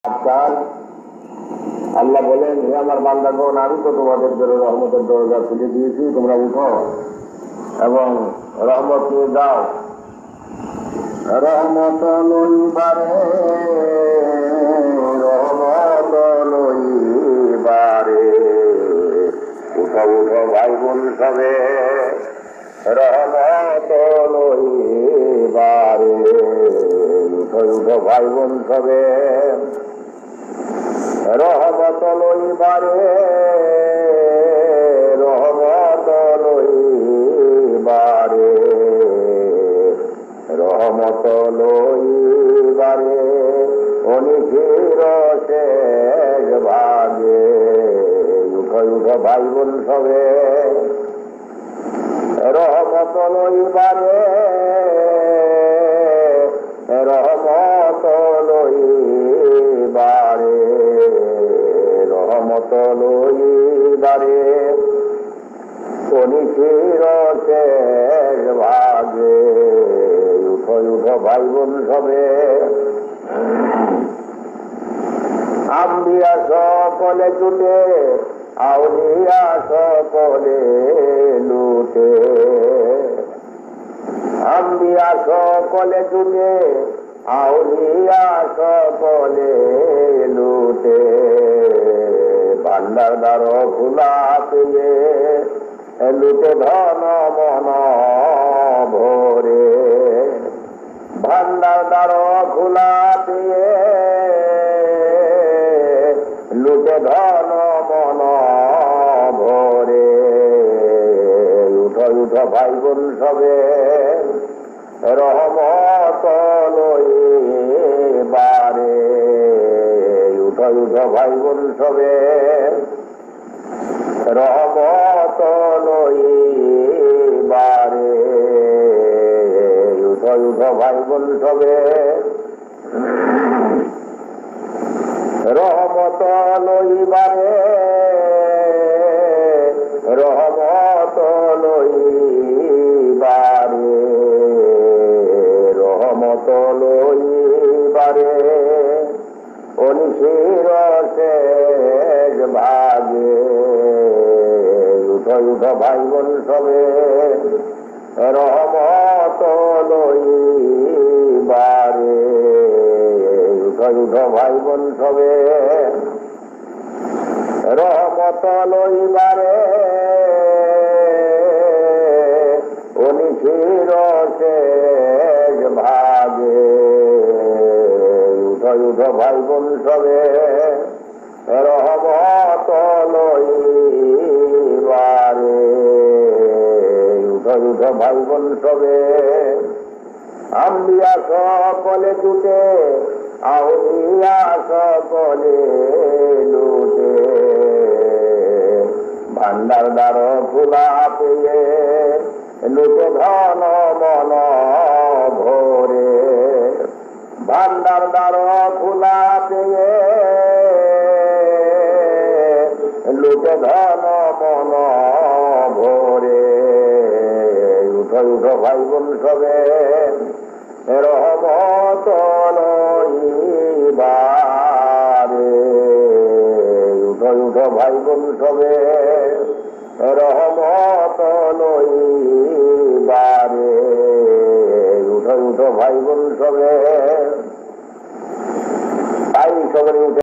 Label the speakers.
Speaker 1: আজকাল আল্লাহ বলেন, হে আমার বান্দাগণ, আমি তো তোমাদের জন্য রহমতের দরজা খুলে দিয়েছি, তোমরা উঠো এবং রহমত নিয়ে যাও। রহমত লইবারে, রহমত লইবারে, উঠো উঠো ভাই বোন সবে, রহমত লইবারে, উঠো উঠো ভাই বোন সবে, রহমত লইবারে, রহমত লইবারে, রহমত লইবারে, অনিখির শেষ ভাগে, উঠো উঠো ভাই বোন সবে, রহমত লইবারে, রহমত লইবারে, রহমত লইবারে, অনিখির শেষ ভাগে, উঠো উঠো ভাই বোন সবে। আম্বিয়া সকলে জুটে, আউলিয়া সকলে লুটে, আম্বিয়া সকলে জুটে, আউলিয়া সকলে লুটে, ভান্ডার দ্বার খোলা পেয়ে লুটে ধন মন ভরে, ভান্ডার দ্বার খোলা পেয়ে লুটে ধন মন ভরে, উঠো উঠো ভাই বোন সবে, রহমত লইবারে, উঠো উঠো ভাই বোন সবে, রহমত লইবারে, উঠো উঠো ভাই বোন সবে, রহমত লইবারে, রহমত লইবারে, রহমত লইবারে, অনিখির শেষ ভাগে, উঠো উঠো ভাই বোন সবে, রহমত লইবারে, উঠো উঠো ভাই বোন সবে, রহমত লইবারে, অনিখির শেষ ভাগে, উঠো উঠো ভাই বোন সবে, রহমত লইবারে, উঠো উঠো ভাই বোন সবে। আম্বিয়া সকলে জুটে, আউলিয়া সকলে লুটে, ভান্ডার দ্বার খোলা পেয়ে লুটে ধন মন ভরে, ভান্ডার দ্বার খোলা পেয়ে লুটে ধন মন ভরে, উঠো উঠো ভাই বোন সবে, রহমত লইবারে, উঠো উঠো ভাই বোন সবে, রহমত লইবারে, উঠো উঠো ভাই বোন সবে। তাই সবে উঠে